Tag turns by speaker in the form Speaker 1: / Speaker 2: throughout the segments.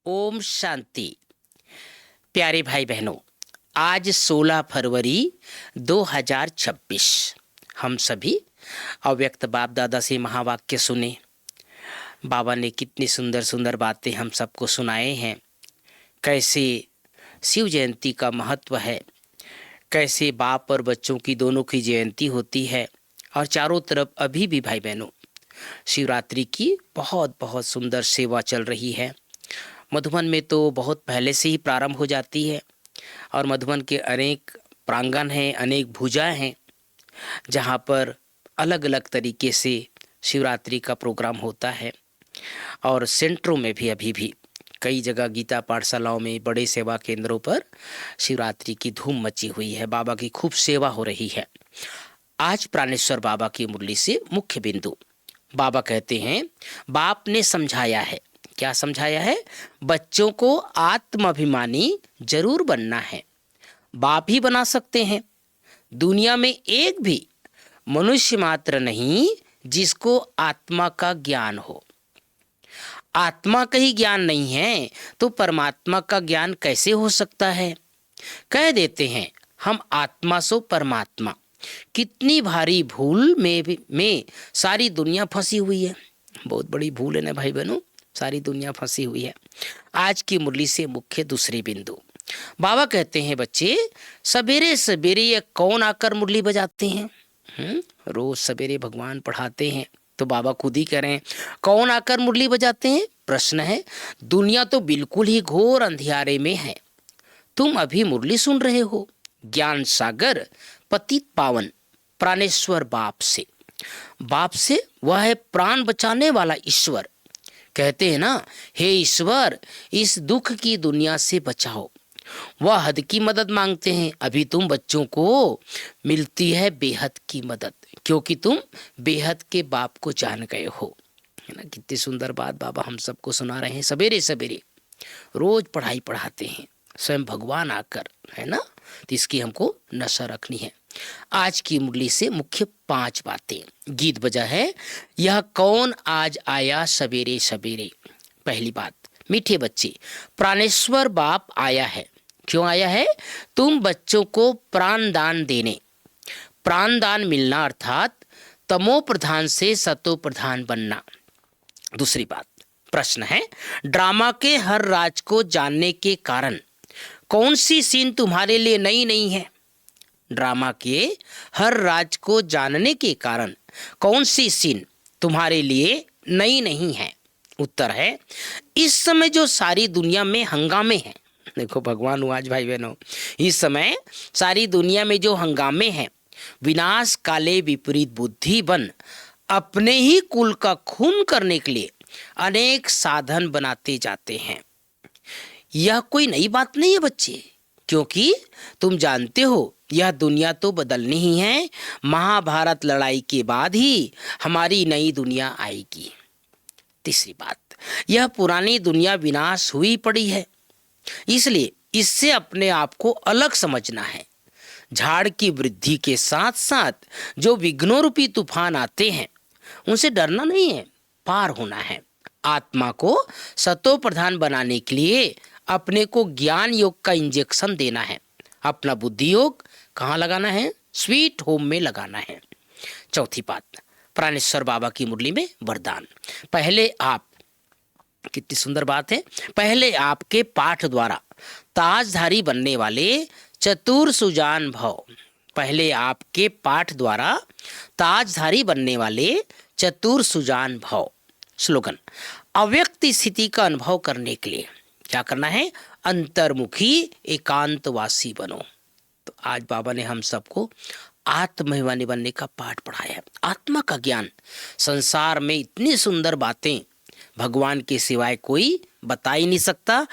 Speaker 1: ओम शांति। प्यारे भाई बहनों, आज 16 फरवरी 2026 हम सभी अव्यक्त बाप दादा से महावाक्य सुने। बाबा ने कितनी सुंदर सुंदर बातें हम सबको सुनाए हैं। कैसे शिव जयंती का महत्व है, कैसे बाप और बच्चों की दोनों की जयंती होती है। और चारों तरफ अभी भी भाई बहनों शिवरात्रि की बहुत बहुत सुंदर सेवा चल रही है। मधुबन में तो बहुत पहले से ही प्रारंभ हो जाती है और मधुबन के अनेक प्रांगण हैं, अनेक भुजाएं हैं जहाँ पर अलग अलग तरीके से शिवरात्रि का प्रोग्राम होता है। और सेंटरों में भी अभी भी कई जगह गीता पाठशालाओं में, बड़े सेवा केंद्रों पर शिवरात्रि की धूम मची हुई है। बाबा की खूब सेवा हो रही है। आज प्राणेश्वर बाबा की मुरली से मुख्य बिंदु। बाबा कहते हैं, बाप ने समझाया है। क्या समझाया है? बच्चों को आत्माभिमानी जरूर बनना है। बाप ही बना सकते हैं। दुनिया में एक भी मनुष्य मात्र नहीं जिसको आत्मा का ज्ञान हो। आत्मा का ही ज्ञान नहीं है तो परमात्मा का ज्ञान कैसे हो सकता है? कह देते हैं हम आत्मा सो परमात्मा। कितनी भारी भूल में सारी दुनिया फंसी हुई है। बहुत बड़ी भूल है ना भाई बहनों, सारी दुनिया फंसी हुई है। आज की मुरली से मुख्य दूसरी बिंदु। बाबा कहते हैं, बच्चे सवेरे सवेरे ये कौन आकर मुरली बजाते हैं? रोज सवेरे भगवान पढ़ाते हैं तो बाबा खुद ही कह रहे हैं, कौन आकर मुरली बजाते हैं? प्रश्न है। दुनिया तो बिल्कुल ही घोर अंधियारे में है। तुम अभी मुरली सुन रहे हो ज्ञान सागर पतित पावन प्राणेश्वर बाप से। बाप से वह है प्राण बचाने वाला ईश्वर। कहते हैं ना, हे ईश्वर इस दुख की दुनिया से बचाओ। वह हद की मदद मांगते हैं। अभी तुम बच्चों को मिलती है बेहद की मदद, क्योंकि तुम बेहद के बाप को जान गए हो। है ना, कितनी सुंदर बात बाबा हम सबको सुना रहे हैं। सवेरे सवेरे रोज पढ़ाई पढ़ाते हैं, स्वयं भगवान आकर, है ना। तो इसकी हमको नशा रखनी है। आज की मुरली से मुख्य 5 बातें। गीत बजा है, यह कौन आज आया सवेरे सवेरे। पहली बात, मीठे बच्चे प्राणेश्वर बाप आया है। क्यों आया है? तुम बच्चों को प्राण दान देने। प्राण दान मिलना अर्थात तमो प्रधान से सतो प्रधान बनना। दूसरी बात, प्रश्न है, ड्रामा के हर राज को जानने के कारण कौन सी सीन तुम्हारे लिए नई नहीं है? ड्रामा के हर राज को जानने के कारण कौन सी सीन तुम्हारे लिए नई नहीं है? उत्तर है, इस समय जो सारी दुनिया में हंगामे हैं। देखो भगवान आज भाई बहनों, इस समय सारी दुनिया में जो हंगामे हैं, विनाश काले विपरीत बुद्धि बन अपने ही कुल का खून करने के लिए अनेक साधन बनाते जाते हैं। यह कोई नई बात नहीं है बच्चे, क्योंकि तुम जानते हो यह दुनिया तो बदलनी ही है। महाभारत लड़ाई के बाद ही हमारी नई दुनिया आएगी। तीसरी बात, यह पुरानी दुनिया विनाश हुई पड़ी है, इसलिए इससे अपने आप को अलग समझना है। झाड़ की वृद्धि के साथ साथ जो विघ्नों रूपी तूफान आते हैं उनसे डरना नहीं है, पार होना है। आत्मा को सतो प्रधान बनाने के लिए अपने को ज्ञान योग का इंजेक्शन देना है। अपना बुद्धि योग कहाँ लगाना है? स्वीट होम में लगाना है। चौथी बात, प्राणेश्वर बाबा की मुरली में वरदान। पहले आप, कितनी सुंदर बात है, पहले आपके पाठ द्वारा ताजधारी बनने वाले चतुर सुजान भव। पहले आपके पाठ द्वारा ताजधारी बनने वाले चतुर सुजान भव। स्लोगन, अव्यक्त स्थिति का अनुभव करने के लिए क्या करना है? अंतर्मुखी एकांतवासी बनो। तो आज बाबा ने हम सबको आत्माभिमानी बनने का पाठ पढ़ाया है। आत्मा का ज्ञान, संसार में इतनी सुंदर बातें भगवान के सिवाय कोई बता ही नहीं सकता,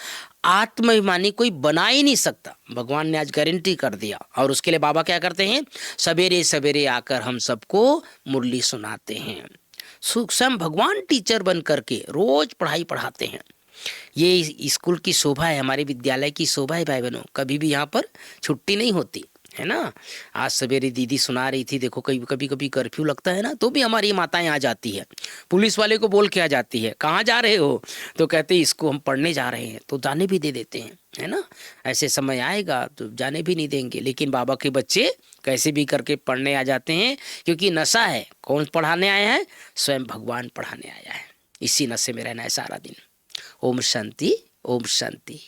Speaker 1: आत्माभिमानी कोई बना ही नहीं सकता। भगवान ने आज गारंटी कर दिया। और उसके लिए बाबा क्या करते हैं? सवेरे सवेरे आकर हम सबको मुरली सुनाते हैं। स्वयं भगवान टीचर बन करके रोज पढ़ाई पढ़ाते हैं। ये स्कूल की शोभा है, हमारे विद्यालय की शोभा है भाई बहनों। कभी भी यहाँ पर छुट्टी नहीं होती, है ना। आज सवेरे दीदी सुना रही थी, देखो कभी कभी कभी कर्फ्यू लगता है ना, तो भी हमारी माताएं आ जाती है, पुलिस वाले को बोल के आ जाती है, कहाँ जा रहे हो, तो कहते हैं इसको हम पढ़ने जा रहे हैं, तो जाने भी दे देते हैं, है ना। ऐसे समय आएगा तो जाने भी नहीं देंगे, लेकिन बाबा के बच्चे कैसे भी करके पढ़ने आ जाते हैं, क्योंकि नशा है। कौन पढ़ाने आया है? स्वयं भगवान पढ़ाने आया है। इसी नशे में रहना है सारा दिन। ओम शांति, ओम शांति।